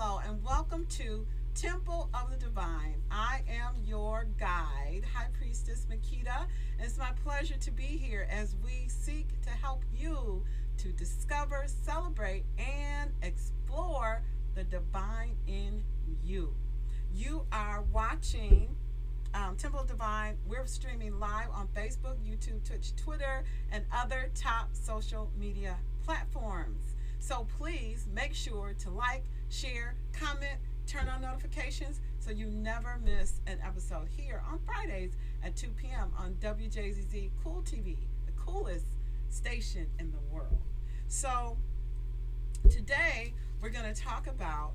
hello, and welcome to Temple of the Divine. I am your guide, High Priestess Makita, and it's my pleasure to be here as we seek to help you to discover, celebrate, and explore the divine in you. You are watching Temple of Divine. We're streaming live on Facebook, YouTube, Twitch, Twitter, and other top social media platforms. So please make sure to like, share, comment, turn on notifications so you never miss an episode here on Fridays at 2 p.m. on Wjzz Cool Tv, the coolest station in the world. So today we're going to talk about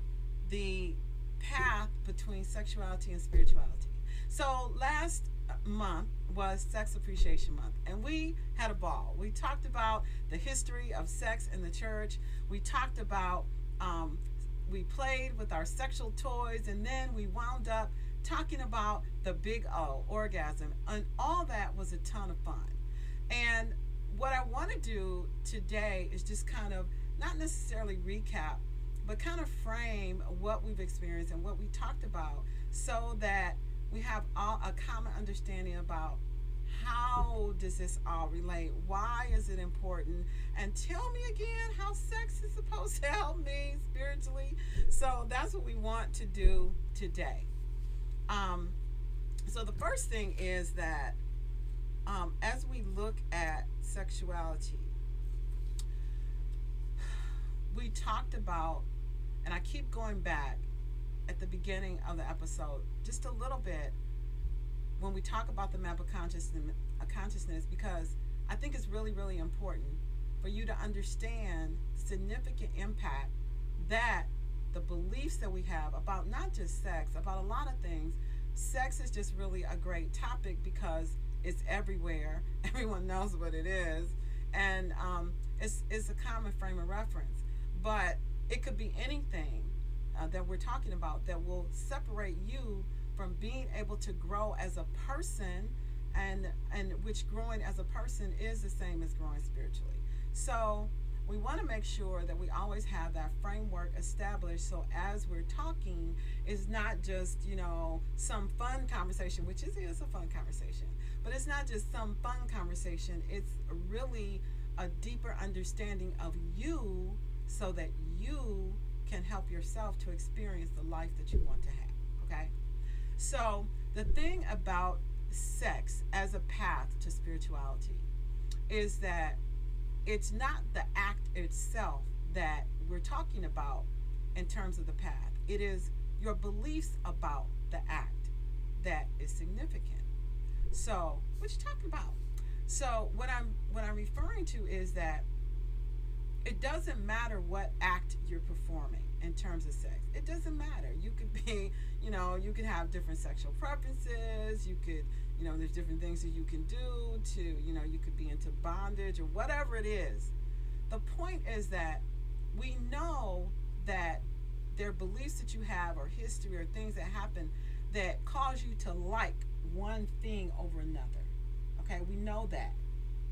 the path between sexuality and spirituality. So last month was Sex Appreciation Month, and we had a ball. We talked about the history of sex in the church. We talked about, we played with our sexual toys, and then we wound up talking about the big O, orgasm, and all that was a ton of fun. And what I want to do today is just kind of, not necessarily recap, but kind of frame what we've experienced and what we talked about so that we have all a common understanding about how does this all relate, why is it important, and tell me again how sex is supposed to help me spiritually. So that's what we want to do today. So the first thing is that as we look at sexuality, we talked about, and I keep going back at the beginning of the episode just a little bit when we talk about the map of consciousness, because I think it's really, really important for you to understand the significant impact that the beliefs that we have about not just sex, about a lot of things. Sex is just really a great topic because it's everywhere. Everyone knows what it is, and it's a common frame of reference. But it could be anything that we're talking about that will separate you from being able to grow as a person, and which growing as a person is the same as growing spiritually. So we want to make sure that we always have that framework established, so as we're talking, it's not just, some fun conversation, which is a fun conversation, but it's not just some fun conversation. It's really a deeper understanding of you so that you can help yourself to experience the life that you want to have, okay? So the thing about sex as a path to spirituality is that it's not the act itself that we're talking about in terms of the path. It is your beliefs about the act that is significant. So what you talking about? So what I'm referring to is that it doesn't matter what act you're performing in terms of sex. It doesn't matter. You could be, you could have different sexual preferences. You could, there's different things that you can do to, you could be into bondage or whatever it is. The point is that we know that there are beliefs that you have or history or things that happen that cause you to like one thing over another. Okay, we know that.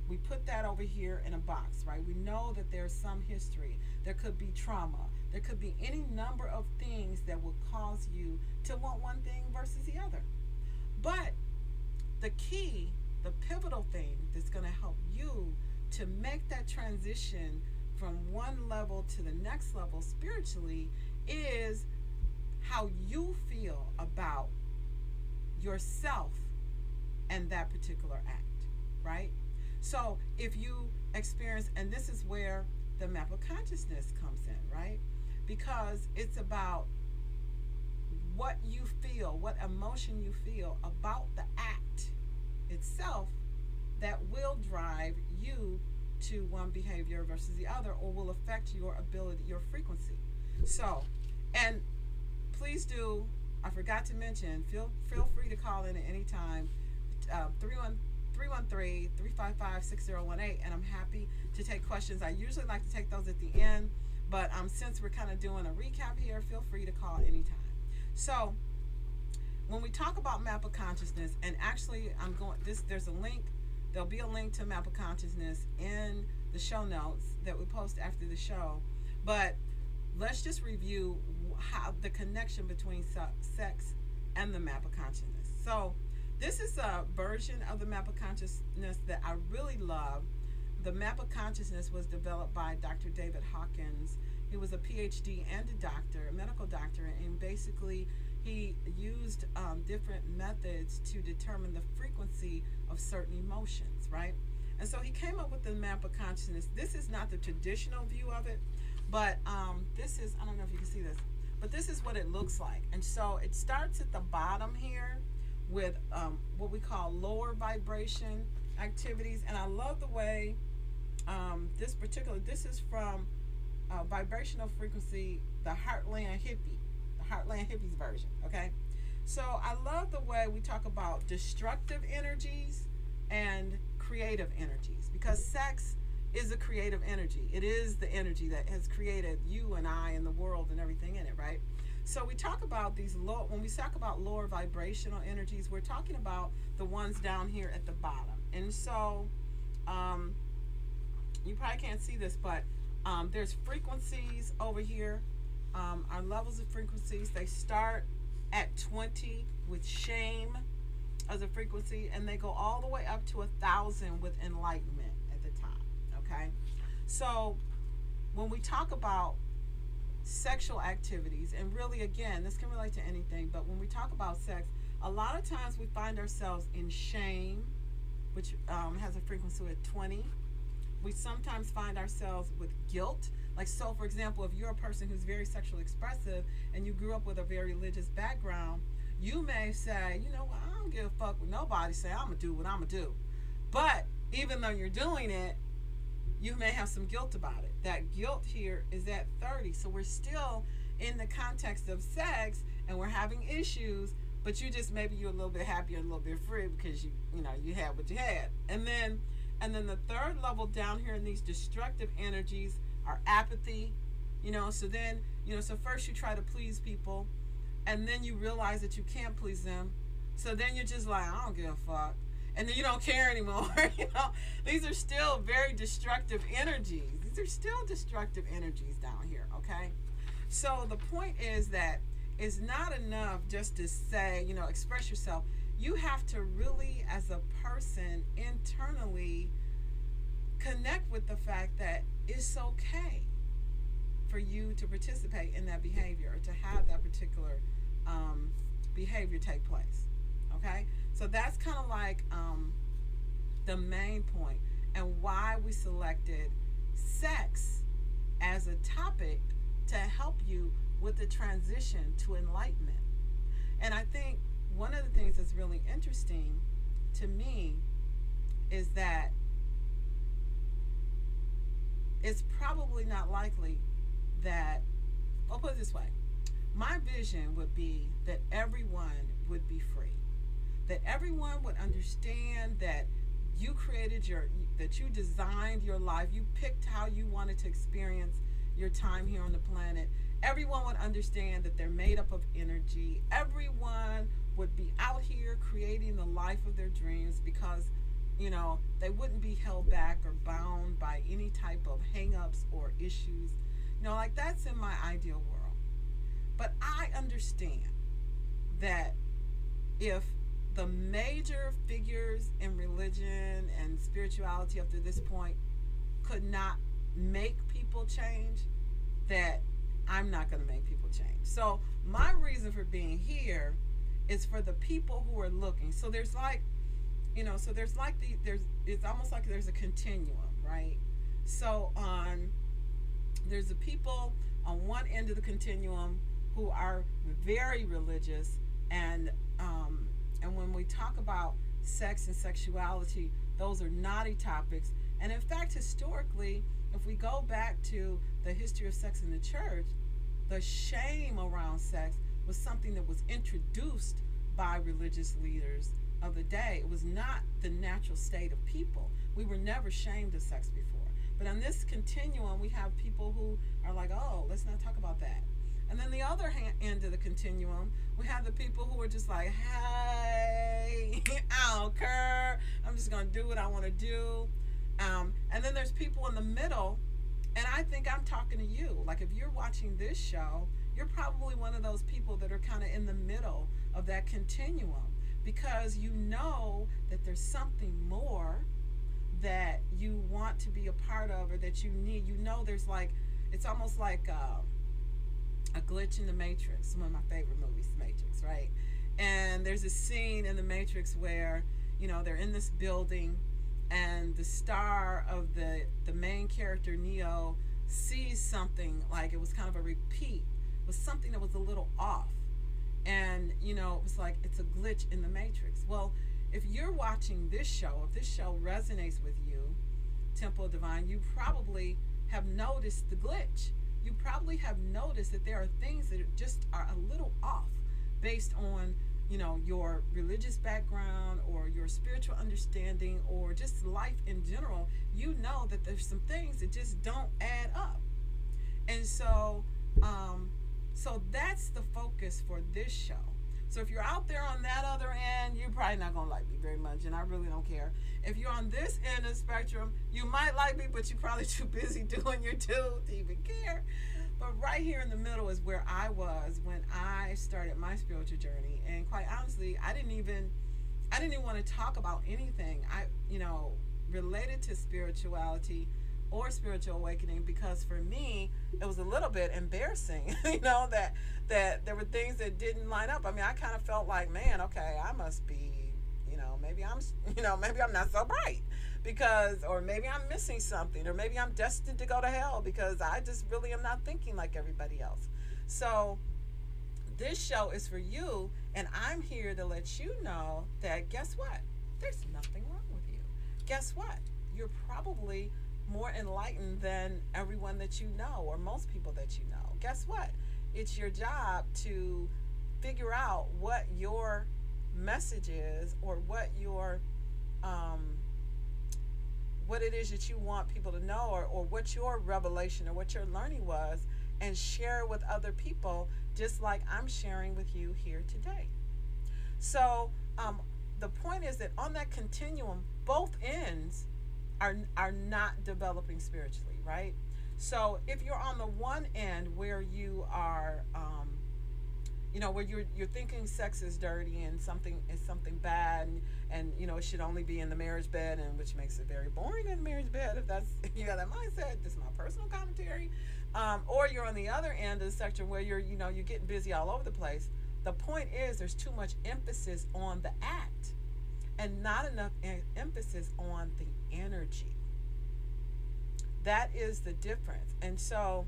We put that over here in a box, right? We know that there's some history. There could be trauma. There could be any number of things that will cause you to want one thing versus the other. But the key, the pivotal thing that's going to help you to make that transition from one level to the next level spiritually is how you feel about yourself and that particular act, right? So if you experience, and this is where the map of consciousness comes in, right? Because it's about what you feel, what emotion you feel about the act itself that will drive you to one behavior versus the other, or will affect your ability, your frequency. So, and please do, I forgot to mention, feel free to call in at any time, 313-355-6018, and I'm happy to take questions. I usually like to take those at the end, but since we're kind of doing a recap here, feel free to call anytime. So when we talk about map of consciousness, and actually there's a link, there'll be a link to map of consciousness in the show notes that we post after the show, but let's just review how the connection between sex and the map of consciousness. So this is a version of the map of consciousness that I really love. The map of consciousness was developed by Dr. David Hawkins. He was a PhD and a doctor, a medical doctor, and basically he used different methods to determine the frequency of certain emotions, right? And so he came up with the map of consciousness. This is not the traditional view of it, but this is, I don't know if you can see this, but this is what it looks like. And so it starts at the bottom here with what we call lower vibration activities. And I love the way this is from vibrational frequency, the Heartland Hippies version, okay? So I love the way we talk about destructive energies and creative energies, because sex is a creative energy. It is the energy that has created you and I and the world and everything in it, right? So we talk about these when we talk about lower vibrational energies, we're talking about the ones down here at the bottom. And so you probably can't see this, but there's frequencies over here. Our levels of frequencies, they start at 20 with shame as a frequency, and they go all the way up to 1,000 with enlightenment at the top. Okay, so when we talk about sexual activities, and really again this can relate to anything, but when we talk about sex, a lot of times we find ourselves in shame, which has a frequency of 20. We sometimes find ourselves with guilt. Like, so for example, if you're a person who's very sexually expressive and you grew up with a very religious background, you may say, you know what, I don't give a fuck what nobody say, I'm gonna do what I'm gonna do. But even though you're doing it, you may have some guilt about it. That guilt here is at 30. So we're still in the context of sex and we're having issues, but you just, maybe you're a little bit happier, a little bit free because you had what you had. And then the third level down here in these destructive energies are apathy. So then, so first you try to please people, and then you realize that you can't please them. So then you're just like, I don't give a fuck. And then you don't care anymore. These are still very destructive energies. These are still destructive energies down here, okay? So the point is that it's not enough just to say, express yourself. You have to really, as a person, internally connect with the fact that it's okay for you to participate in that behavior, or to have that particular behavior take place. Okay, so that's kind of like the main point, and why we selected sex as a topic to help you with the transition to enlightenment. And I think one of the things that's really interesting to me is that it's probably not likely that, I'll put it this way, my vision would be that everyone would be free. That everyone would understand that you created that you designed your life, you picked how you wanted to experience your time here on the planet. Everyone would understand that they're made up of energy. Everyone would be out here creating the life of their dreams, because they wouldn't be held back or bound by any type of hang-ups or issues. Like, that's in my ideal world. But I understand that if the major figures in religion and spirituality up to this point could not make people change, that I'm not going to make people change. So my reason for being here is for the people who are looking. So there's like, it's almost like there's a continuum, right? So there's the people on one end of the continuum who are very religious, and when we talk about sex and sexuality, those are naughty topics. And in fact, historically, if we go back to the history of sex in the church, the shame around sex was something that was introduced by religious leaders of the day. It was not the natural state of people. We were never shamed of sex before. But on this continuum, we have people who are like, oh, let's not talk about that. And then the other end of the continuum, we have the people who are just like, hey, I don't care. I'm just going to do what I want to do. And then there's people in the middle, And I think I'm talking to you. Like, if you're watching this show, you're probably one of those people that are kind of in the middle of that continuum, because you know that there's something more that you want to be a part of, or that you need. You know, there's like, it's almost like a glitch in the Matrix. One of my favorite movies, The Matrix, right? And there's a scene in The Matrix where, you know, they're in this building, and the star of the main character, Neo, sees something, like it was kind of a repeat. It was something that was a little off. And, you know, it was like, it's a glitch in the Matrix. Well, if you're watching this show, if this show resonates with you, Temple of Divine, you probably have noticed the glitch. You probably have noticed that there are things that just are a little off based on, you know, your religious background or your spiritual understanding or just life in general. You know that there's some things that just don't add up. And so that's the focus for this show. So if you're out there on that other end, you're probably not going to like me very much, and I really don't care. If you're on this end of the spectrum, you might like me, but you're probably too busy doing your due to even care. But right here in the middle is where I was when I started my spiritual journey. And quite honestly, I didn't even want to talk about anything related to spirituality or spiritual awakening, because for me it was a little bit embarrassing, that there were things that didn't line up. I mean, I kind of felt like, man, okay, I must be, maybe I'm not so bright, or maybe I'm missing something, or maybe I'm destined to go to hell because I just really am not thinking like everybody else. So this show is for you, and I'm here to let you know that, guess what? There's nothing wrong with you. Guess what? You're probably more enlightened than everyone that you know, or most people that you know. Guess what? It's your job to figure out what your message is, or what it is that you want people to know, or what your revelation or what your learning was, and share it with other people, just like I'm sharing with you here today. So the point is that on that continuum, both ends are not developing spiritually, right? So if you're on the one end where you are, where you're thinking sex is dirty and something bad, and it should only be in the marriage bed, and which makes it very boring in the marriage bed if you got that mindset. This is my personal commentary. Or you're on the other end of the spectrum where you're getting busy all over the place. The point is, there's too much emphasis on the act and not enough emphasis on the energy. That is the difference. And so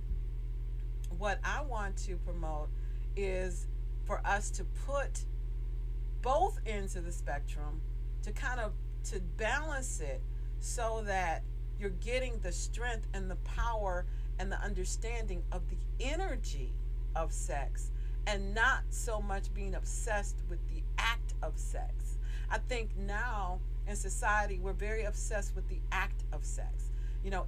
what I want to promote is for us to put both ends of the spectrum to balance it, so that you're getting the strength and the power and the understanding of the energy of sex, and not so much being obsessed with the act of sex. I think now in society we're very obsessed with the act of sex.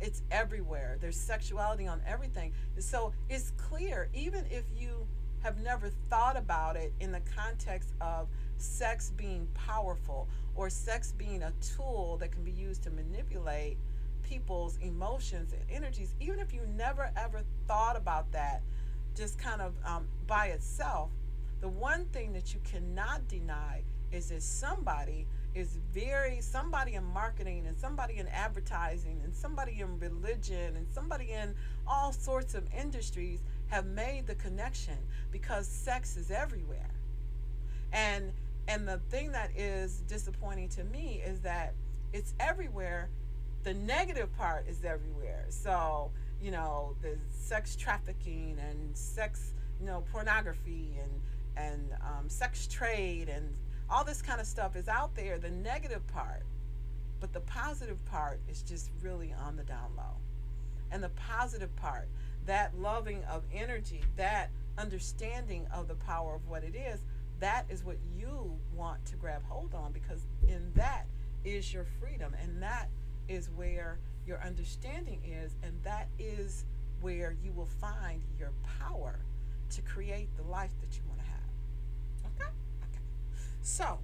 It's everywhere. There's sexuality on everything. So it's clear, even if you have never thought about it in the context of sex being powerful, or sex being a tool that can be used to manipulate people's emotions and energies, even if you never ever thought about that just kind of by itself, the one thing that you cannot deny is that somebody in marketing, and somebody in advertising, and somebody in religion, and somebody in all sorts of industries have made the connection, because sex is everywhere. And the thing that is disappointing to me is that it's everywhere. The negative part is everywhere. So, the sex trafficking and sex, pornography and sex trade and all this kind of stuff is out there, the negative part. But the positive part is just really on the down low. And the positive part, that loving of energy, that understanding of the power of what it is, that is what you want to grab hold on, because in that is your freedom, and that is where your understanding is, and that is where you will find your power to create the life that you want to have. Okay? So,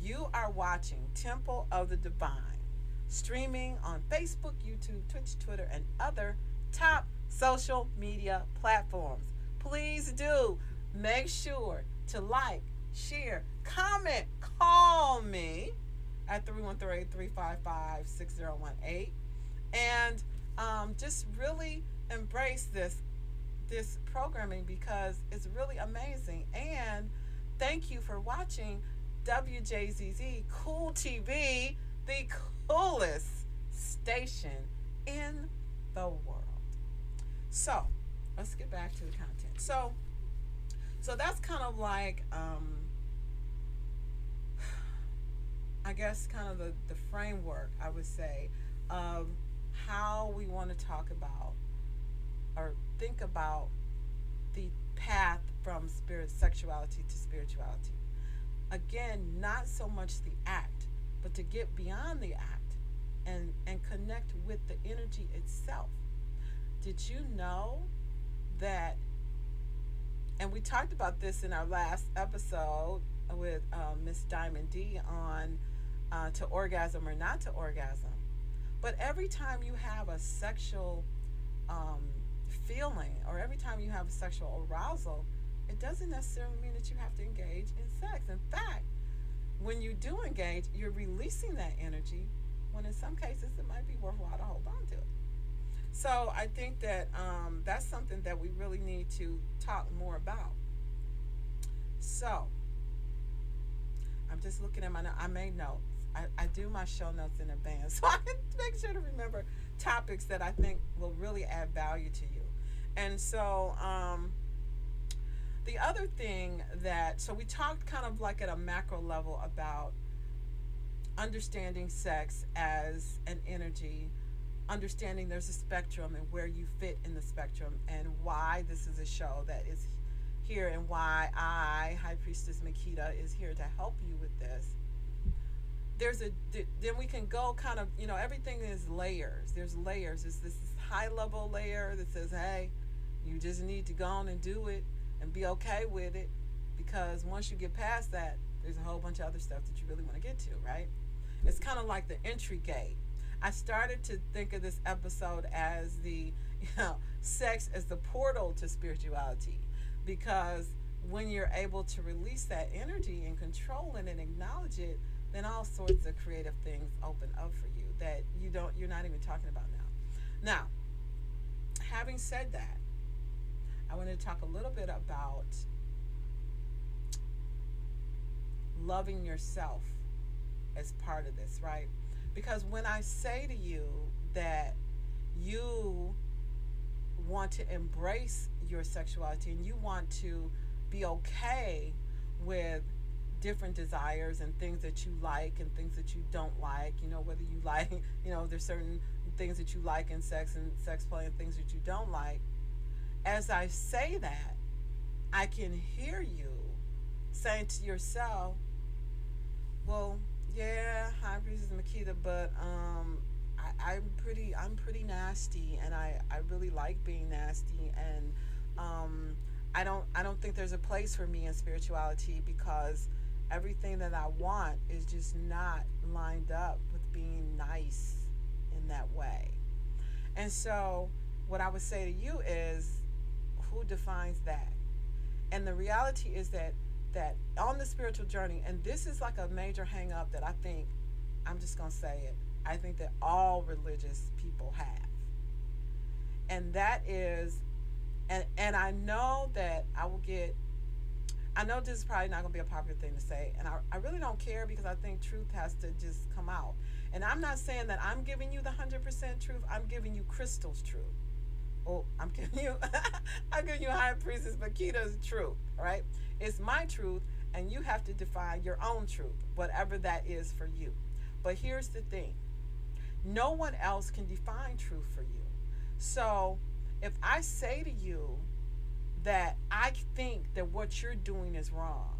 you are watching Temple of the Divine, streaming on Facebook, YouTube, Twitch, Twitter, and other top social media platforms. Please do make sure to like, share, comment, call me at 313-355-6018, and just really embrace this programming because it's really amazing. And thank you for watching WJZZ Cool TV, the coolest station in the world. So let's get back to the content. So that's kind of like I guess kind of the framework, I would say, of how we want to talk about or think about the path from sexuality to spirituality. Again, not so much the act, but to get beyond the act and connect with the energy itself. Did you know that, and we talked about this in our last episode with Miss Diamond D on to orgasm or not to orgasm, but every time you have a sexual feeling or every time you have a sexual arousal, it doesn't necessarily mean that you have to engage in sex. In fact, when you do engage, you're releasing that energy when in some cases it might be worthwhile to hold on to it. So I think that that's something that we really need to talk more about. So I'm just looking at I made notes. I do my show notes in advance so I can make sure to remember topics that I think will really add value to you. And so the other thing so we talked kind of like at a macro level about understanding sex as an energy, understanding there's a spectrum and where you fit in the spectrum, and why this is a show that is here and why High Priestess Makita, is here to help you with this. Then we can go kind of, everything is layers. There's layers. There's this high level layer that says, hey, you just need to go on and do it and be okay with it, because once you get past that, there's a whole bunch of other stuff that you really want to get to, right? It's kind of like the entry gate. I started to think of this episode as the, sex as the portal to spirituality, because when you're able to release that energy and control it and acknowledge it, then all sorts of creative things open up for you that you're not even talking about now. Now, having said that, I want to talk a little bit about loving yourself as part of this, right? Because when I say to you that you want to embrace your sexuality and you want to be okay with different desires and things that you like and things that you don't like, whether you like, there's certain things that you like in sex and sex play and things that you don't like. As I say that, I can hear you saying to yourself, well, yeah, High Priestess Makita, but I'm pretty nasty, and I really like being nasty, and I don't think there's a place for me in spirituality, because everything that I want is just not lined up with being nice in that way. And so what I would say to you is, who defines that? And the reality is that on the spiritual journey, and this is like a major hang up that I think, I'm just going to say it, I think that all religious people have. And that is, and I know that I know this is probably not going to be a popular thing to say, and I really don't care, because I think truth has to just come out. And I'm not saying that I'm giving you the 100% truth. I'm giving you Crystal's truth. Oh, I'm giving you High Priestess Makita's truth, right? It's my truth, and you have to define your own truth, whatever that is for you. But here's the thing. No one else can define truth for you. So if I say to you that I think that what you're doing is wrong,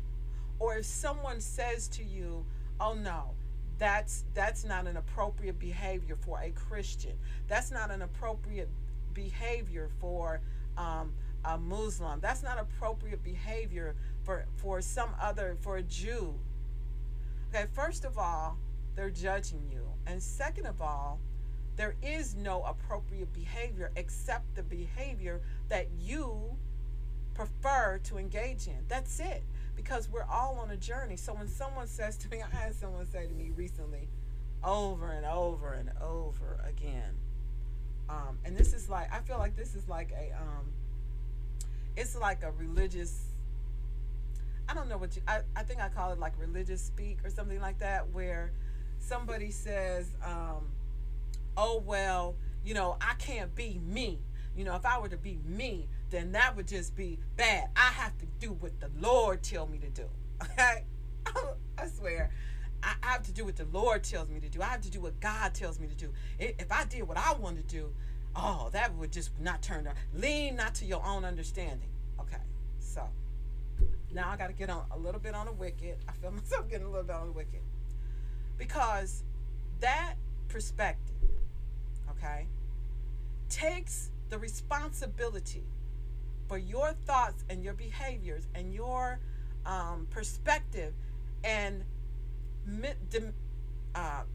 or if someone says to you, oh no, that's not an appropriate behavior for a Christian, that's not an appropriate behavior for a Muslim, that's not appropriate behavior for a Jew. Okay, first of all, they're judging you, and second of all, there is no appropriate behavior except the behavior that you prefer to engage in. That's it. Because we're all on a journey. So when someone says to me, I had someone say to me recently, over and over and over again, and this is like, I feel like this is like it's like a religious, I don't know what I think I call it like religious speak or something like that, where somebody says, oh, well, I can't be me. If I were to be me, then that would just be bad. I have to do what the Lord tells me to do. Okay? I swear. I have to do what the Lord tells me to do. I have to do what God tells me to do. If I did what I want to do, oh, that would just not turn out. Lean not to your own understanding. Okay, so now I got to get on a little bit on the wicket. I feel myself getting a little bit on the wicket. Because that perspective, okay, takes the responsibility for your thoughts and your behaviors and your perspective, and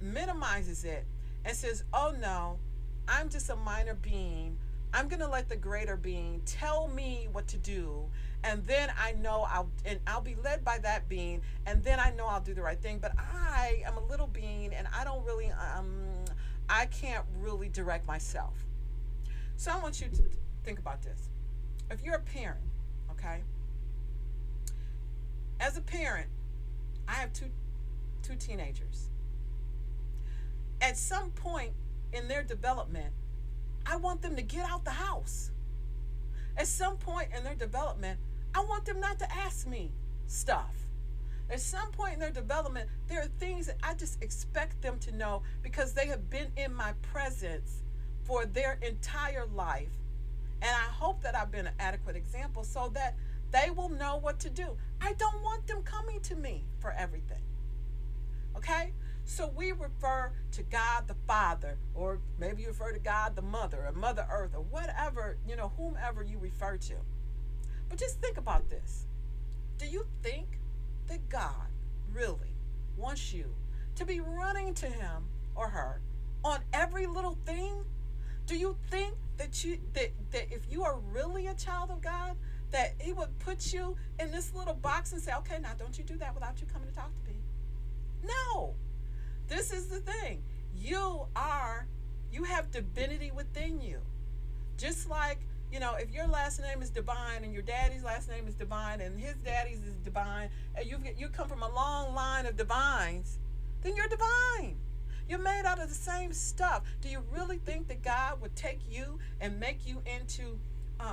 minimizes it and says, oh no, I'm just a minor being. I'm going to let the greater being tell me what to do, and then I know I'll be led by that being, and then I know I'll do the right thing. But I am a little being, and I don't really I can't really direct myself. So I want you to think about this. If you're a parent, okay? As a parent, I have two teenagers. At some point in their development, I want them to get out the house. At some point in their development, I want them not to ask me stuff. At some point in their development, there are things that I just expect them to know because they have been in my presence for their entire life. And I hope that I've been an adequate example so that they will know what to do. I don't want them coming to me for everything. Okay? So we refer to God the Father, or maybe you refer to God the Mother, or Mother Earth, or whatever, whomever you refer to. But just think about this. Do you think that God really wants you to be running to him or her on every little thing? Do you think that that if you are really a child of God, that he would put you in this little box and say, okay, now don't you do that without you coming to talk to me? No. This is the thing. You have divinity within you. Just like, if your last name is divine and your daddy's last name is divine and his daddy's is divine, and you come from a long line of divines, then you're divine. You're made out of the same stuff. Do you really think that God would take you and make you into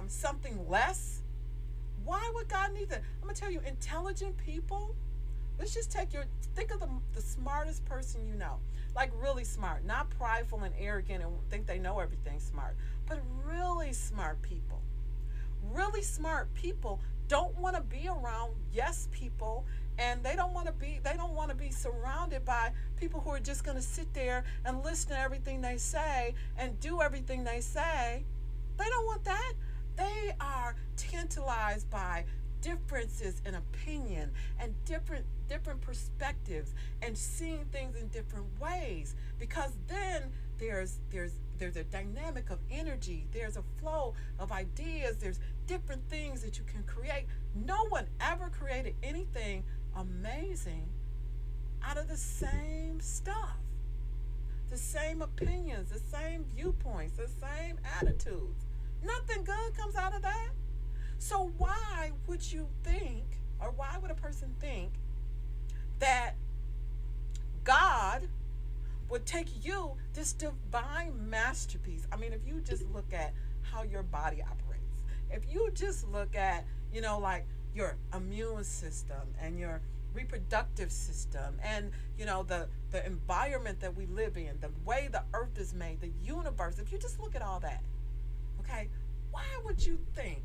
something less? Why would God need that? I'm going to tell you, intelligent people, let's just think of the smartest person you know. Like really smart, not prideful and arrogant and think they know everything smart, but really smart people. Really smart people don't want to be around yes people, and they don't want to be surrounded by people who are just going to sit there and listen to everything they say and do everything they say. They don't want that. They are tantalized by differences in opinion and different perspectives and seeing things in different ways, because then there's a dynamic of energy, there's a flow of ideas, there's different things that you can create. No one ever created anything amazing out of the same stuff, the same opinions, the same viewpoints, the same attitudes. Nothing good comes out of that. So why would you think, or why would a person think that God would take you, this divine masterpiece? I mean, if you just look at how your body operates, if you just look at, like your immune system and your reproductive system and, the environment that we live in, the way the earth is made, the universe, if you just look at all that, okay, why would you think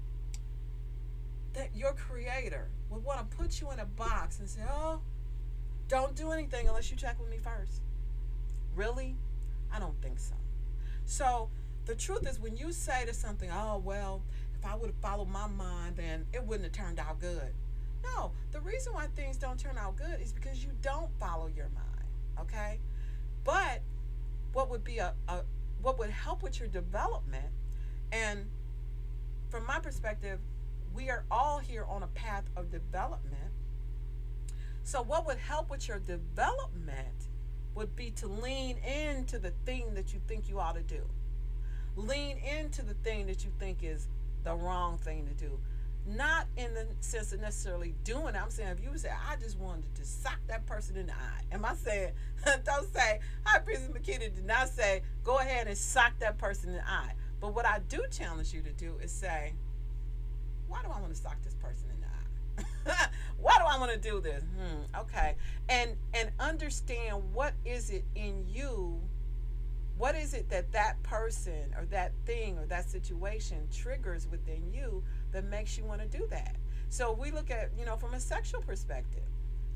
that your creator would want to put you in a box and say, oh, don't do anything unless you check with me first? Really? I don't think so. So the truth is, when you say to something, oh, well, if I would have followed my mind, then it wouldn't have turned out good. No, the reason why things don't turn out good is because you don't follow your mind, okay? But what would be a what would help with your development, and from my perspective, we are all here on a path of development. So what would help with your development would be to lean into the thing that you think you ought to do. Lean into the thing that you think is the wrong thing to do. Not in the sense of necessarily doing it. I'm saying if you say, I just wanted to sock that person in the eye. Am I saying, don't say, High Priestess Makita did not say, go ahead and sock that person in the eye. But what I do challenge you to do is say, why do I want to sock this person in the eye? Why do I want to do this? Okay. And understand, what is it in you? What is it that that person or that thing or that situation triggers within you that makes you want to do that? So we look at, from a sexual perspective,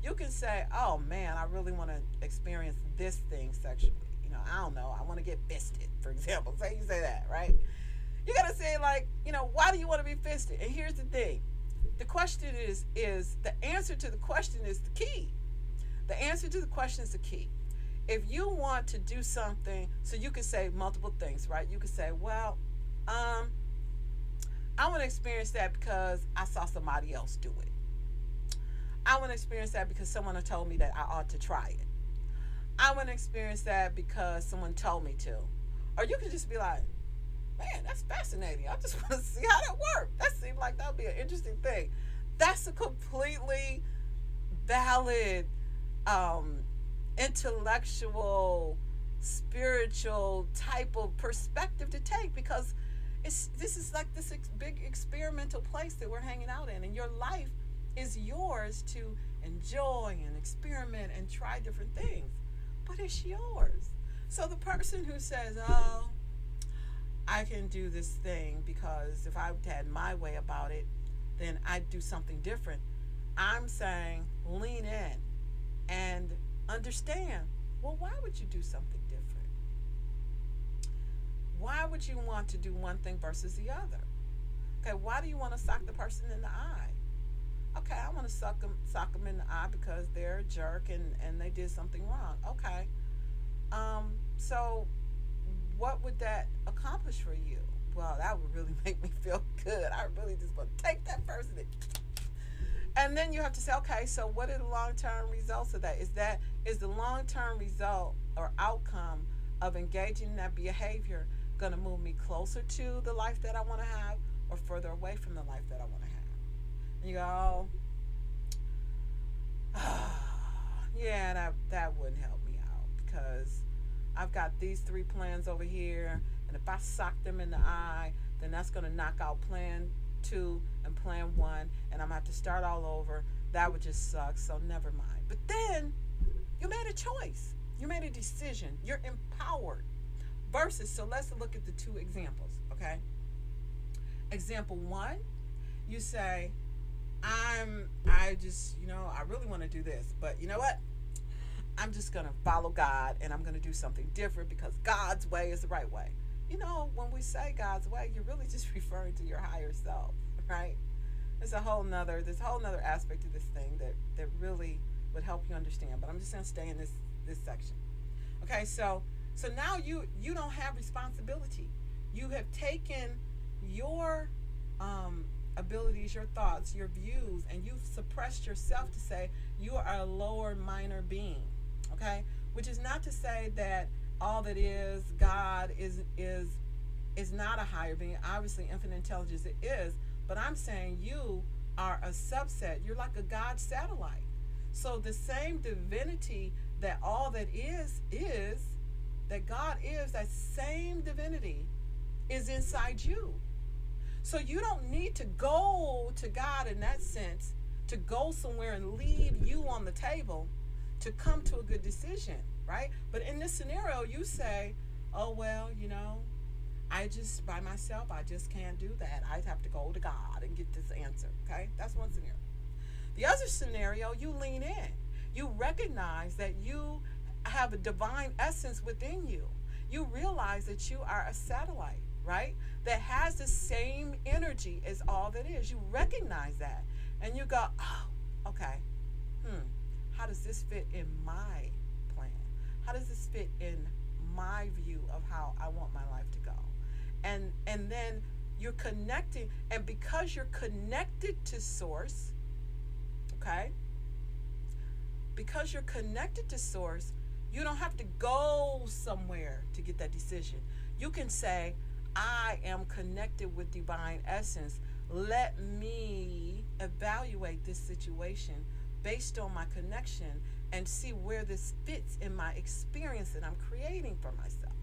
you can say, oh man, I really want to experience this thing sexually. I don't know, I want to get fisted, for example. Say you say that, right? You got to say, like, why do you want to be fisted? And here's the thing. The question is the answer to the question is the key. The answer to the question is the key. If you want to do something, so you could say multiple things, right? You could say, well, I want to experience that because I saw somebody else do it. I want to experience that because someone told me that I ought to try it. I want to experience that because someone told me to. Or you could just be like, man, that's fascinating. I just want to see how that works. That seems like that would be an interesting thing. That's a completely valid, intellectual, spiritual type of perspective to take, because this is like this big experimental place that we're hanging out in, and your life is yours to enjoy and experiment and try different things, but it's yours. So the person who says, oh, I can do this thing because if I had my way about it, then I'd do something different. I'm saying lean in and understand, well, why would you do something different? Why would you want to do one thing versus the other? Okay, why do you want to sock the person in the eye? Okay, I want to sock them in the eye because they're a jerk and they did something wrong. Okay, so what would that accomplish for you? Well, that would really make me feel good. I really just want to take that person and then you have to say, okay, so what are the long-term results of that? Is the long-term result or outcome of engaging in that behavior going to move me closer to the life that I want to have or further away from the life that I want to have? And you go, oh, yeah, that wouldn't help me out because I've got these 3 plans over here, and if I sock them in the eye, then that's going to knock out plan 2 and plan 1, and I'm going to have to start all over. That would just suck, so never mind. But then you made a choice. You made a decision. You're empowered. Versus, so let's look at the 2 examples, okay? Example 1, you say, I really want to do this, but you know what? I'm just going to follow God, and I'm going to do something different because God's way is the right way. When we say God's way, you're really just referring to your higher self, right? There's a whole nother aspect of this thing that really would help you understand, but I'm just going to stay in this section. Okay, so now you don't have responsibility. You have taken your abilities, your thoughts, your views, and you've suppressed yourself to say you are a lower minor being. Okay, which is not to say that all that is God is not a higher being. Obviously, infinite intelligence it is, but I'm saying you are a subset. You're like a God satellite. So the same divinity that all that is that God is, that same divinity is inside you. So you don't need to go to God in that sense, to go somewhere and leave you on the table to come to a good decision, right? But in this scenario, you say, oh, well, I just, by myself, I just can't do that. I have to go to God and get this answer, okay? That's one scenario. The other scenario, you lean in. You recognize that you have a divine essence within you. You realize that you are a satellite, right? That has the same energy as all that is. You recognize that. And you go, oh, okay, how does this fit in my plan? How does this fit in my view of how I want my life to go. And then you're connecting, and because you're connected to source, okay? Because you're connected to source, you don't have to go somewhere to get that decision. You can say, I am connected with divine essence. Let me evaluate this situation based on my connection and see where this fits in my experience that I'm creating for myself.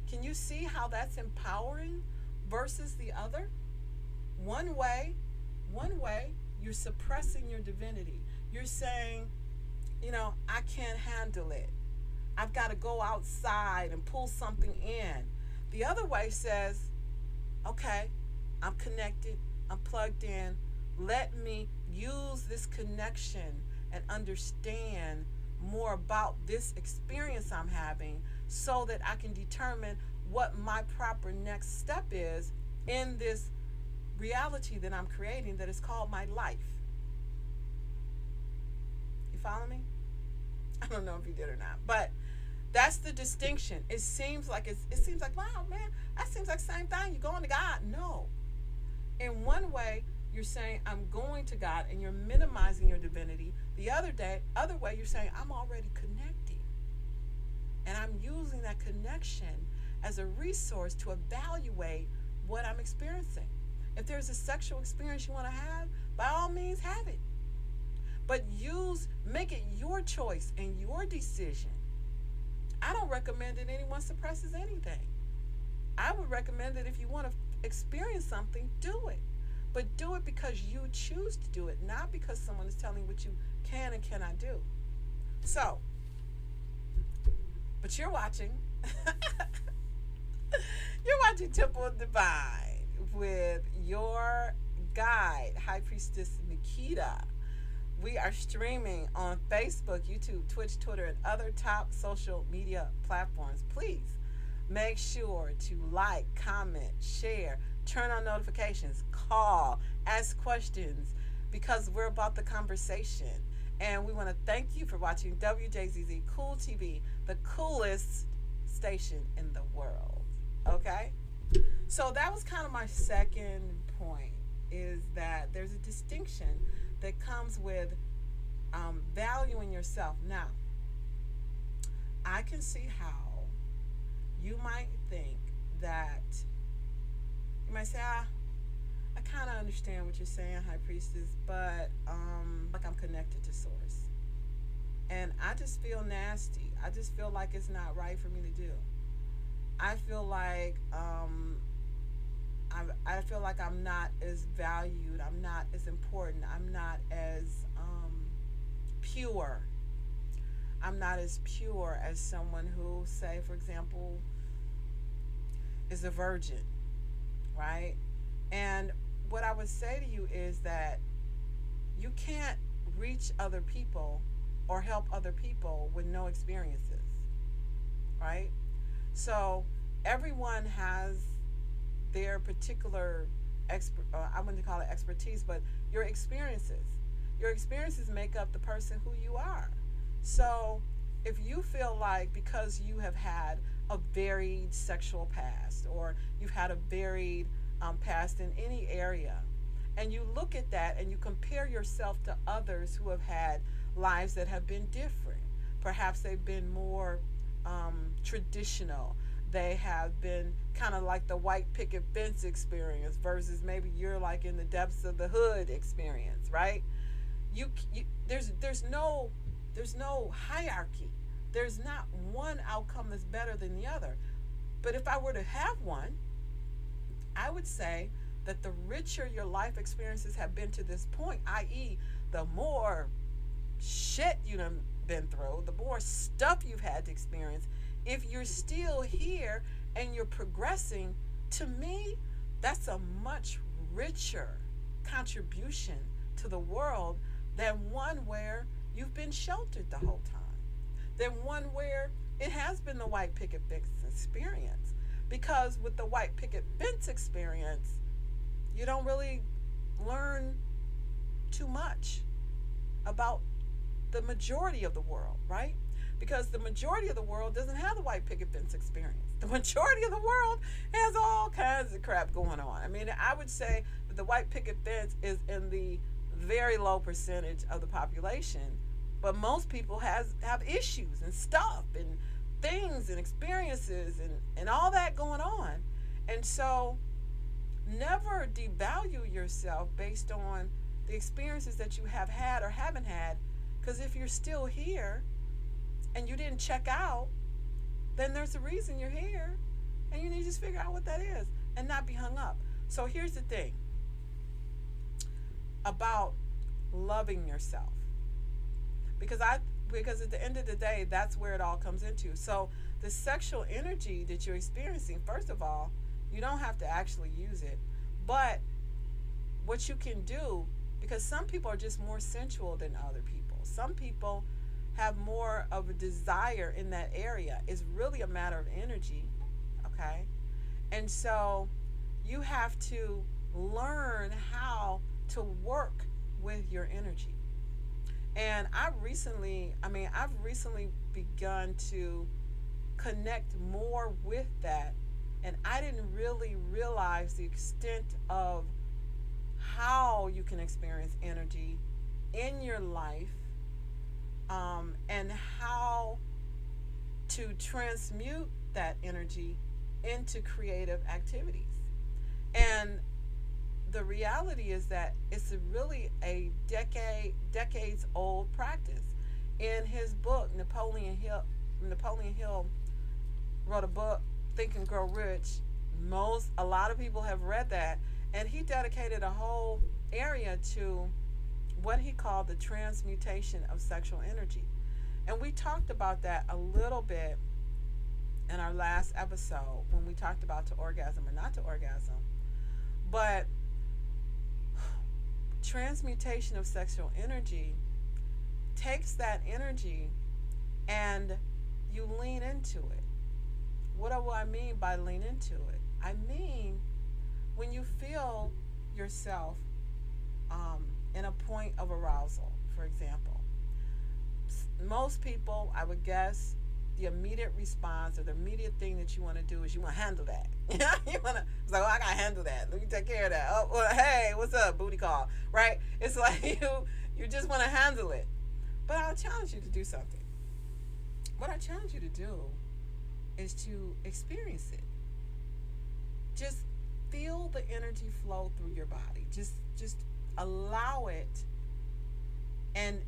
Can you see how that's empowering versus the other? One way, you're suppressing your divinity. You're saying, I can't handle it. I've got to go outside and pull something in. The other way says, okay, I'm connected, I'm plugged in. Let me use this connection and understand more about this experience I'm having so that I can determine what my proper next step is in this reality that I'm creating that is called my life. You follow me? I don't know if you did or not, but that's the distinction. It seems like wow, man, that seems like the same thing. You're going to God. No. In one way, you're saying I'm going to God and you're minimizing your divinity. The other way, you're saying I'm already connected. And I'm using that connection as a resource to evaluate what I'm experiencing. If there's a sexual experience you want to have, by all means have it. But make it your choice and your decision. I don't recommend that anyone suppresses anything. I would recommend that if you want to experience something, do it. But do it because you choose to do it, not because someone is telling you what you can and cannot do. So, but you're watching. You're watching Temple of Divine with your guide, High Priestess Nikita. We are streaming on Facebook, YouTube, Twitch, Twitter, and other top social media platforms. Please make sure to like, comment, share, turn on notifications, call, ask questions, because we're about the conversation. And we want to thank you for watching Wjzz Cool TV, the coolest station in the world. Okay? So that was kind of my second point, is that there's a distinction that comes with valuing yourself. Now, I can see how you might think that, you might say, I kind of understand what you're saying, High Priestess, but like I'm connected to Source. And I just feel nasty. I just feel like it's not right for me to do. I feel like I feel like I'm not as valued, I'm not as important, I'm not as pure. I'm not as pure as someone who, say, for example, is a virgin, right? And what I would say to you is that you can't reach other people or help other people with no experiences, right? So everyone has their particular I wouldn't call it expertise, but your experiences. Your experiences make up the person who you are. So if you feel like because you have had a varied sexual past, or you've had a varied past in any area, and you look at that and you compare yourself to others who have had lives that have been different, perhaps they've been more traditional, they have been kind of like the white picket fence experience versus maybe you're like in the depths of the hood experience, right? There's no hierarchy. There's not one outcome that's better than the other. But if I were to have one, I would say that the richer your life experiences have been to this point, i.e., the more shit you've been through, the more stuff you've had to experience, if you're still here and you're progressing, to me, that's a much richer contribution to the world than one where you've been sheltered the whole time, than one where it has been the white picket fence experience. Because with the white picket fence experience, you don't really learn too much about the majority of the world, right? Because the majority of the world doesn't have the white picket fence experience. The majority of the world has all kinds of crap going on. I mean, I would say that the white picket fence is in the very low percentage of the population, but most people have issues and stuff and things and experiences and all that going on. And so never devalue yourself based on the experiences that you have had or haven't had, because if you're still here and you didn't check out, then there's a reason you're here, and you need to just figure out what that is and not be hung up. So here's the thing about loving yourself, because at the end of the day, that's where it all comes into. So the sexual energy that you're experiencing, first of all, you don't have to actually use it, but what you can do, because some people are just more sensual than other people. Some people have more of a desire in that area. It's really a matter of energy, okay? And so you have to learn how to work with your energy. And I've recently begun to connect more with that, and I didn't really realize the extent of how you can experience energy in your life, and how to transmute that energy into creative activities. And the reality is that it's really a decades old practice. In his book, Napoleon Hill wrote a book, Think and Grow Rich. A lot of people have read that, and he dedicated a whole area to what he called the transmutation of sexual energy. And we talked about that a little bit in our last episode when we talked about to orgasm or not to orgasm. But transmutation of sexual energy takes that energy and you lean into it. What do I mean by lean into it? I mean when you feel yourself in a point of arousal, for example. Most people, I would guess, the immediate response or the immediate thing that you want to do is you want to handle that. You want to, it's like, oh, I got to handle that. Let me take care of that. Oh, well, hey, what's up? Booty call, right? It's like you just want to handle it. But I'll challenge you to do something. What I challenge you to do is to experience it. Just feel the energy flow through your body. Just allow it and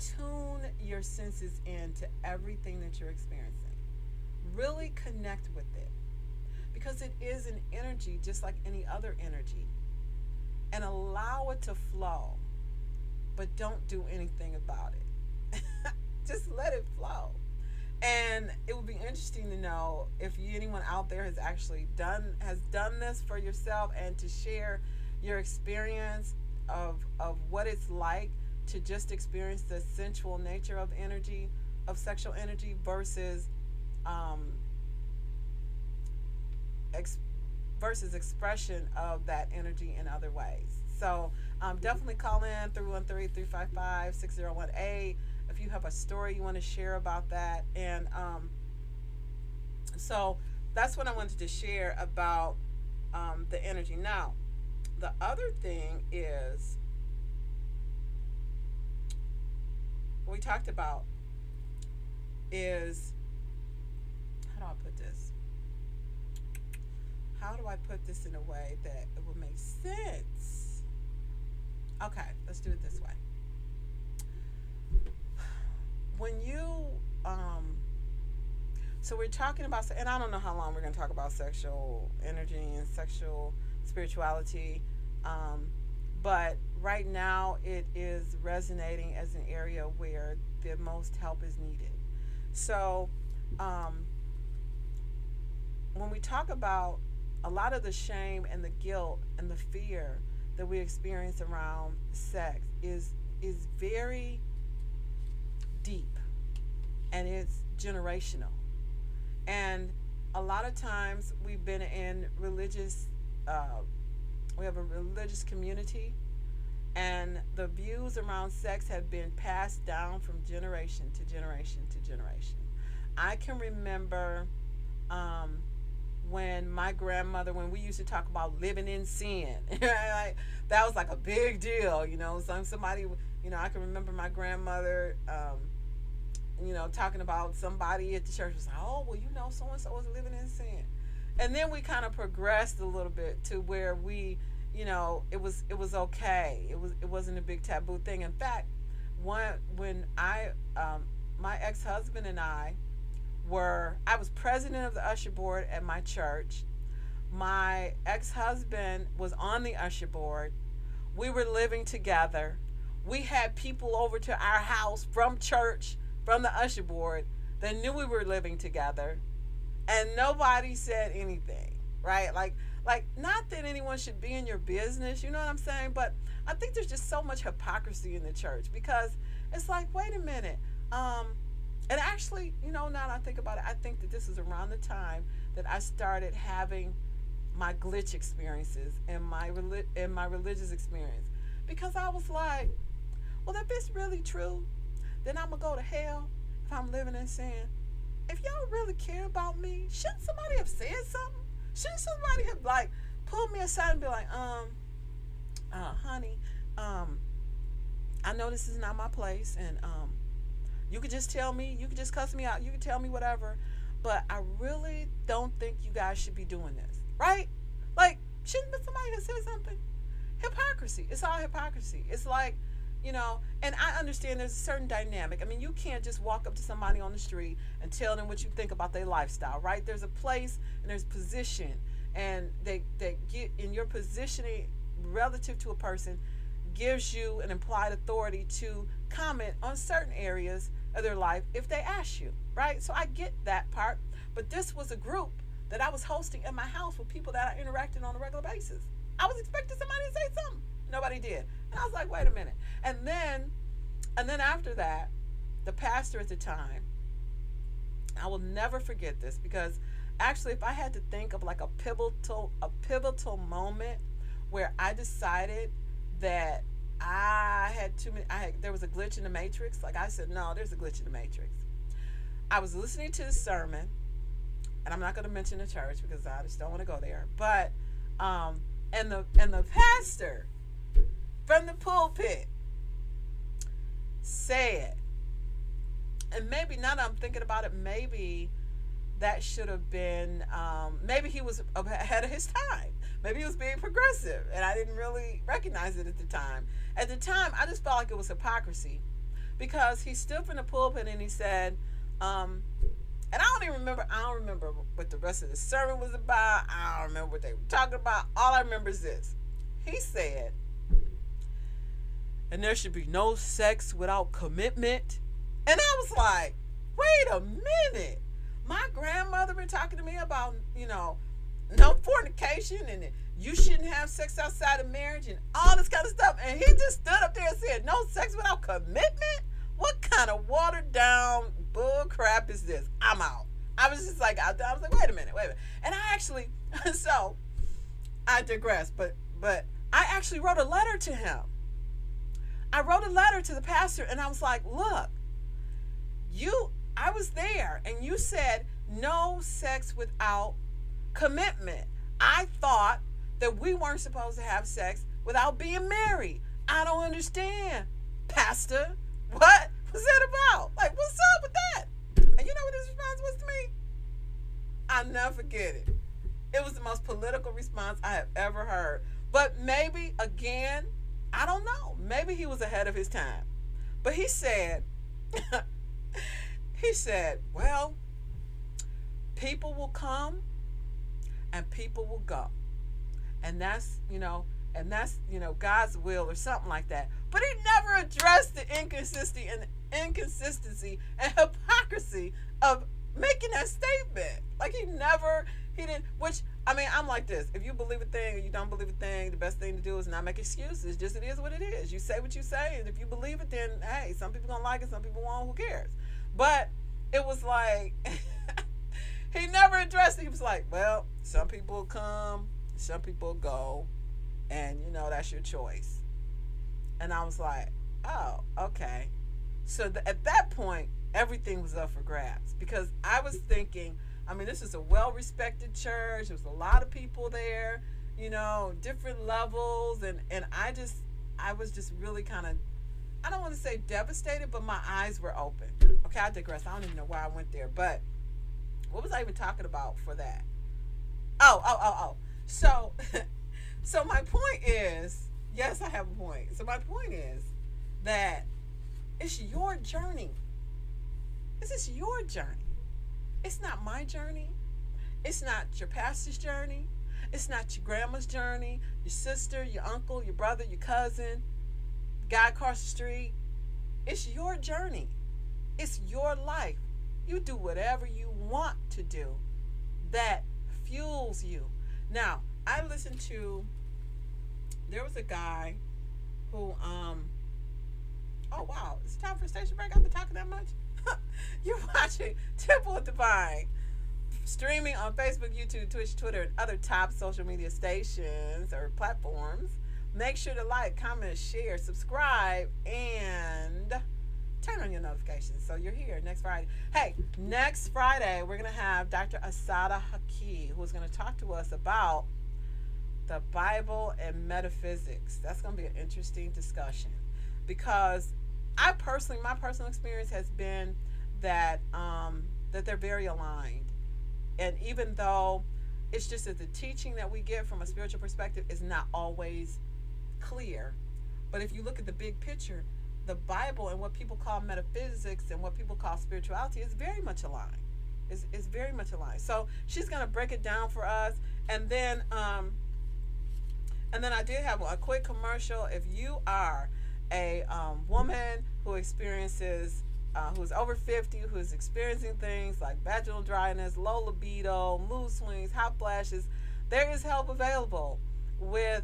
tune your senses in to everything that you're experiencing. Really connect with it, because it is an energy just like any other energy, and allow it to flow, but don't do anything about it. Just let it flow. And it would be interesting to know if anyone out there has actually done this for yourself, and to share your experience of what it's like to just experience the sensual nature of energy, of sexual energy, versus expression of that energy in other ways. So definitely call in 313-355-6018 if you have a story you want to share about that. And so that's what I wanted to share about the energy. Now, the other thing is, what we talked about is, how do I put this? How do I put this in a way that it will make sense? Okay, let's do it this way. When you, so we're talking about, and I don't know how long we're going to talk about sexual energy and sexual spirituality, but right now it is resonating as an area where the most help is needed. So when we talk about a lot of the shame and the guilt and the fear that we experience around sex is very deep, and it's generational. And a lot of times we've been in religious, we have a religious community, And the views around sex have been passed down from generation to generation to generation. I can remember um, when my grandmother, when we used to talk about living in sin, like, that was like a big deal, somebody, I can remember my grandmother, talking about somebody at the church was like, oh, well, so and so was living in sin. And then we kind of progressed a little bit to where we, it was okay. It wasn't a big taboo thing. In fact, when my ex-husband and I was president of the usher board at my church. My ex-husband was on the usher board. We were living together. We had people over to our house from church, from the usher board, that knew we were living together, and nobody said anything, right? Like not that anyone should be in your business, you know what I'm saying? But I think there's just so much hypocrisy in the church, because it's like, wait a minute. And actually, now that I think about it, I think that this is around the time that I started having my glitch experiences and my religious experience, because I was like, well, if it's really true, then I'm gonna go to hell if I'm living in sin. If y'all really care about me, shouldn't somebody have said something? Shouldn't somebody have pulled me aside and be like, honey, I know this is not my place, and you could just tell me, you could just cuss me out, you could tell me whatever, but I really don't think you guys should be doing this, right? Like, shouldn't somebody have said something? Hypocrisy. It's all hypocrisy. It's like, and I understand there's a certain dynamic. I mean, you can't just walk up to somebody on the street and tell them what you think about their lifestyle, right? There's a place and there's position, and they get in your positioning relative to a person gives you an implied authority to comment on certain areas of their life if they ask you, right? So I get that part, but this was a group that I was hosting at my house with people that I interacted on a regular basis. I was expecting somebody to say something. Nobody did. And I was like, wait a minute. And then after that, the pastor at the time, I will never forget this, because actually, if I had to think of like a pivotal moment where I decided that there was a glitch in the matrix. Like I said, no, there's a glitch in the matrix. I was listening to the sermon, and I'm not going to mention the church because I just don't want to go there. But and the pastor from the pulpit said, and maybe now that I'm thinking about it, maybe that should have been, maybe he was ahead of his time. Maybe he was being progressive, and I didn't really recognize it at the time. At the time, I just felt like it was hypocrisy, because he stood in the pulpit and he said, and I don't remember what the rest of the sermon was about. I don't remember what they were talking about. All I remember is this. He said, and there should be no sex without commitment. And I was like, wait a minute. My grandmother been talking to me about, no fornication, and you shouldn't have sex outside of marriage and all this kind of stuff. And he just stood up there and said, no sex without commitment? What kind of watered down bull crap is this? I'm out. I was just like, I was like, wait a minute. And I actually, so I digress, but I actually wrote a letter to him. I wrote a letter to the pastor, and I was like, look, I was there, and you said no sex without commitment. I thought that we weren't supposed to have sex without being married. I don't understand, pastor. What was that about? Like, what's up with that? And you know what his response was to me? I'll never forget it. It was the most political response I have ever heard. But maybe, again, I don't know. Maybe he was ahead of his time. But he said, well, people will come and people will go. And that's God's will or something like that. But he never addressed the inconsistency and hypocrisy of making that statement. Like he didn't, which, I mean, I'm like this. If you believe a thing or you don't believe a thing, the best thing to do is not make excuses. Just it is what it is. You say what you say, and if you believe it, then hey, some people gonna like it, some people won't, who cares? But it was like, he never addressed it. He was like, well, some people come, some people go, and that's your choice. And I was like, oh, okay. So at that point, everything was up for grabs because I was thinking, I mean, this is a well respected church. There was a lot of people there, different levels. And I was just really kind of, I don't want to say devastated, but my eyes were open. Okay, I digress. I don't even know why I went there. But what was I even talking about for that? Oh. So, so my point is, yes, I have a point. So my point is that it's your journey. This is your journey. It's not my journey. It's not your pastor's journey. It's not your grandma's journey, your sister, your uncle, your brother, your cousin, guy across the street. It's your journey. It's your life. You do whatever you want to do that fuels you. Now, I listened to, there was a guy who, oh wow, it's time for a station break. I've been talking that much. You're watching Temple of Divine, streaming on Facebook, YouTube, Twitch, Twitter, and other top social media stations or platforms. Make sure to like, comment, share, subscribe, and turn on your notifications so you're here next Friday. Hey, next Friday, we're going to have Dr. Asada Haki, who's going to talk to us about the Bible and metaphysics. That's going to be an interesting discussion because my personal experience has been that that they're very aligned. And even though it's just that the teaching that we get from a spiritual perspective is not always clear, but if you look at the big picture, the Bible and what people call metaphysics and what people call spirituality is very much aligned. Is very much aligned. So she's going to break it down for us, and then I did have a quick commercial. If you are a woman who experiences, who's over 50, who's experiencing things like vaginal dryness, low libido, mood swings, hot flashes, there is help available with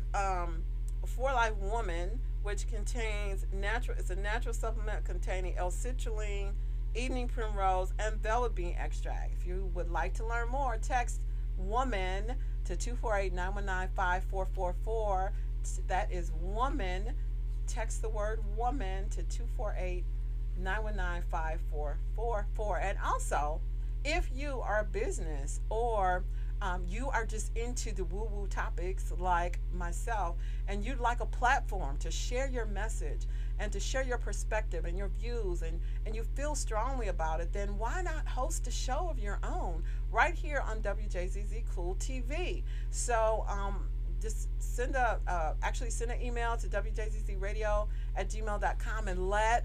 For Life Woman, which contains it's a natural supplement containing L-citrulline, evening primrose, and velvet bean extract. If you would like to learn more, text WOMAN to 248-919-5444. That is WOMAN. Text the word WOMAN to 248-919-5444. And also, if you are a business or you are just into the woo-woo topics like myself, and you'd like a platform to share your message and to share your perspective and your views, and you feel strongly about it, then why not host a show of your own right here on Wjzz Cool TV? So just send an email to wjzzradio@gmail.com and let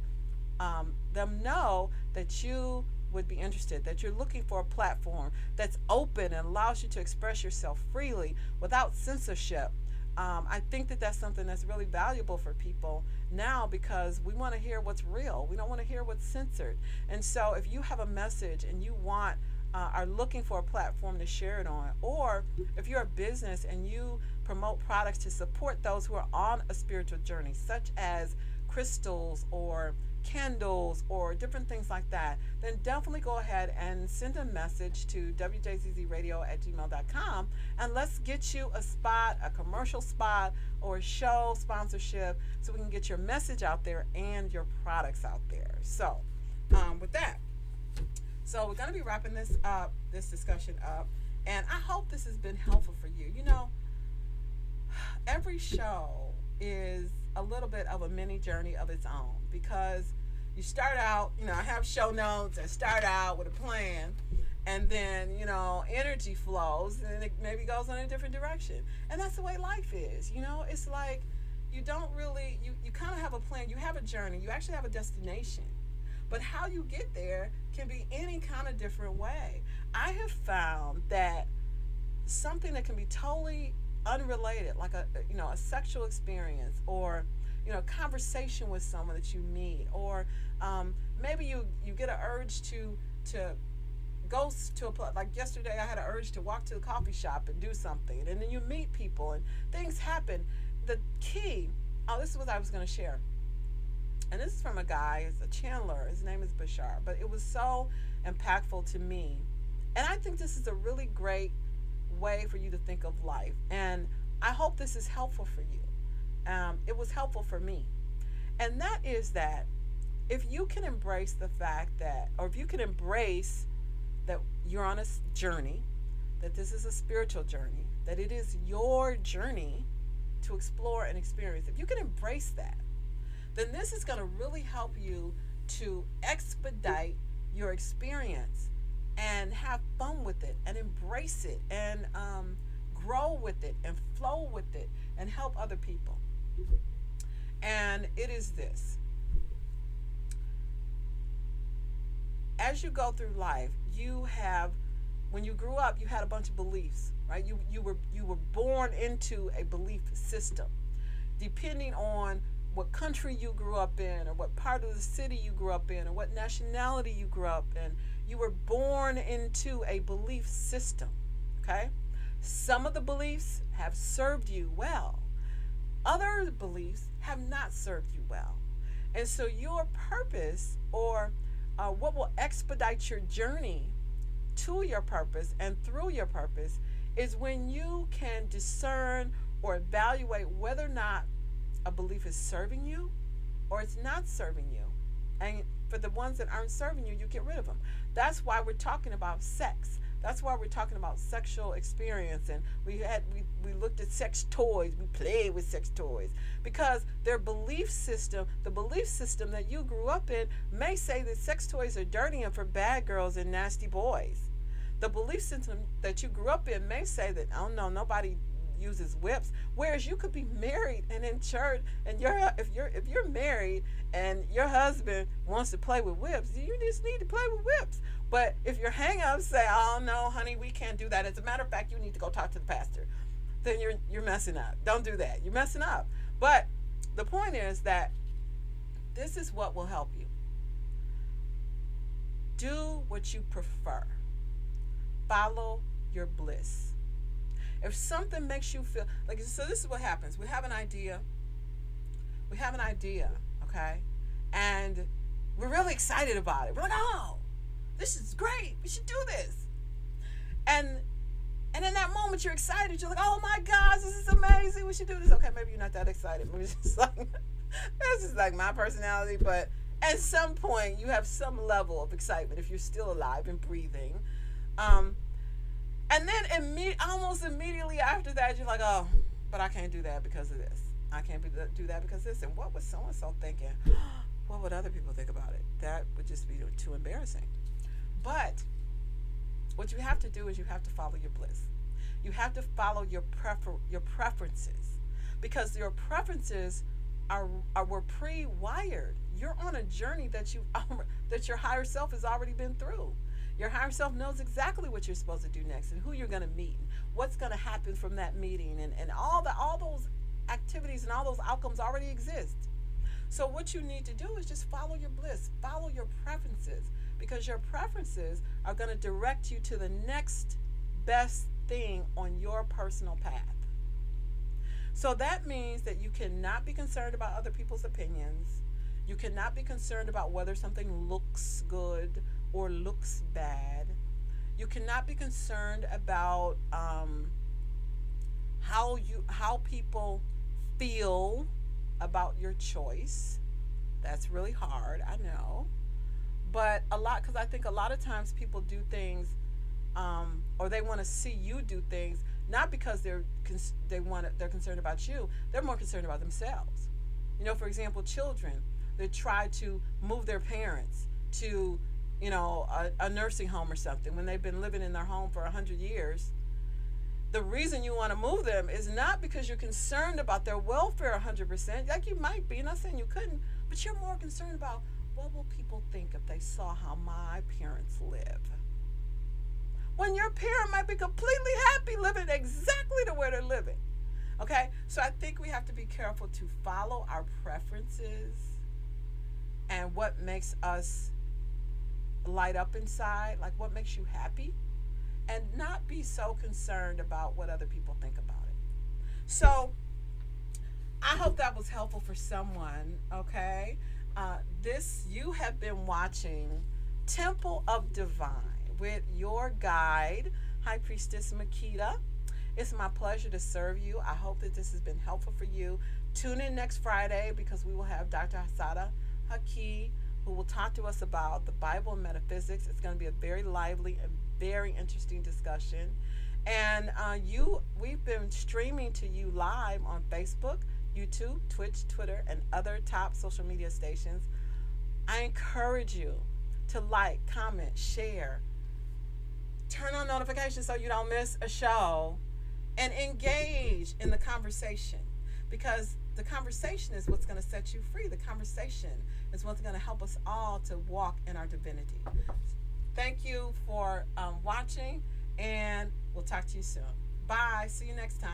them know that you would be interested, that you're looking for a platform that's open and allows you to express yourself freely without censorship. I think that that's something that's really valuable for people now because we want to hear what's real. We don't want to hear what's censored. And so if you have a message and you are looking for a platform to share it on, or if you're a business and you promote products to support those who are on a spiritual journey, such as crystals or candles or different things like that, then definitely go ahead and send a message to wjzzradio@gmail.com, and let's get you a spot, a commercial spot, or a show sponsorship so we can get your message out there and your products out there. So with that, so we're going to be wrapping this discussion up, and I hope this has been helpful for you. Every show is a little bit of a mini journey of its own, because you start out, I have show notes. I start out with a plan, and then, energy flows, and it maybe goes in a different direction. And that's the way life is. It's like you don't really, you kind of have a plan. You have a journey. You actually have a destination. But how you get there can be any kind of different way. I have found that something that can be totally unrelated, like a sexual experience, or conversation with someone that you meet, or maybe you get an urge to go to a place. Like yesterday, I had an urge to walk to a coffee shop and do something, and then you meet people and things happen. The key, this is what I was going to share, and this is from a guy, it's a Chandler, his name is Bashar, but it was so impactful to me, and I think this is a really great way for you to think of life, and I hope this is helpful for you. It was helpful for me. And that is that if you can embrace the fact that, or if you can embrace that you're on a journey, that this is a spiritual journey, that it is your journey to explore and experience, if you can embrace that, then this is going to really help you to expedite your experience and have fun with it and embrace it and grow with it and flow with it and help other people. And it is this: as you go through life, you have, when you grew up, you had a bunch of beliefs, right? You were born into a belief system. Depending on what country you grew up in, or what part of the city you grew up in, or what nationality you grew up in, you were born into a belief system, okay? Some of the beliefs have served you well. Other beliefs have not served you well. And so your purpose, or what will expedite your journey to your purpose and through your purpose, is when you can discern or evaluate whether or not a belief is serving you or it's not serving you. And for the ones that aren't serving you, you get rid of them. That's why we're talking about sex. That's why we're talking about sexual experience. And we looked at sex toys. We played with sex toys. Because their belief system, the belief system that you grew up in, may say that sex toys are dirty and for bad girls and nasty boys. The belief system that you grew up in may say that, oh no, nobody uses whips. Whereas you could be married and in church, and if you're married and your husband wants to play with whips, you just need to play with whips. But if your hang-ups say, oh no, honey, we can't do that. As a matter of fact, you need to go talk to the pastor. Then you're messing up. Don't do that. You're messing up. But the point is that this is what will help you. Do what you prefer. Follow your bliss. If something makes you feel like, so this is what happens. We have an idea, okay? And we're really excited about it. We're like, oh, this is great. We should do this. And in that moment you're excited. You're like, oh my gosh, this is amazing. We should do this. Okay, maybe you're not that excited. Maybe it's just like, this is like my personality. But at some point you have some level of excitement if you're still alive and breathing. And then almost immediately after that, you're like, oh, but I can't do that because of this. I can't do that because of this. And what was so-and-so thinking? What would other people think about it? That would just be too embarrassing. But what you have to do is you have to follow your bliss. You have to follow your preferences, because your preferences were pre-wired. You're on a journey that your higher self has already been through. Your higher self knows exactly what you're supposed to do next and who you're going to meet and what's going to happen from that meeting, and all those activities and all those outcomes already exist. So what you need to do is just follow your bliss, follow your preferences, because your preferences are going to direct you to the next best thing on your personal path. So that means that you cannot be concerned about other people's opinions. You cannot be concerned about whether something looks good or looks bad. You cannot be concerned about how people feel about your choice. That's really hard, I know. But because I think a lot of times people do things, or they want to see you do things, not because they're concerned about you. They're more concerned about themselves. You know, for example, children that try to move their parents to, a nursing home or something when they've been living in their home for 100 years. The reason you want to move them is not because you're concerned about their welfare 100%, like you might be, not saying you couldn't, but you're more concerned about, what will people think if they saw how my parents live? When your parent might be completely happy living exactly the way they're living. Okay? So I think we have to be careful to follow our preferences and what makes us light up inside, like what makes you happy, and not be so concerned about what other people think about it. So I hope that was helpful for someone, okay? You have been watching Temple of Divine with your guide, High Priestess Makita. It's my pleasure to serve you. I hope that this has been helpful for you. Tune in next Friday because we will have Dr. Hasada Haki, who will talk to us about the Bible and Metaphysics. It's going to be a very lively and very interesting discussion. And we've been streaming to you live on Facebook, YouTube, Twitch, Twitter, and other top social media stations. I encourage you to like, comment, share, turn on notifications so you don't miss a show, and engage in the conversation, because the conversation is what's going to set you free. The conversation is what's going to help us all to walk in our divinity. Thank you for watching, and we'll talk to you soon. Bye. See you next time.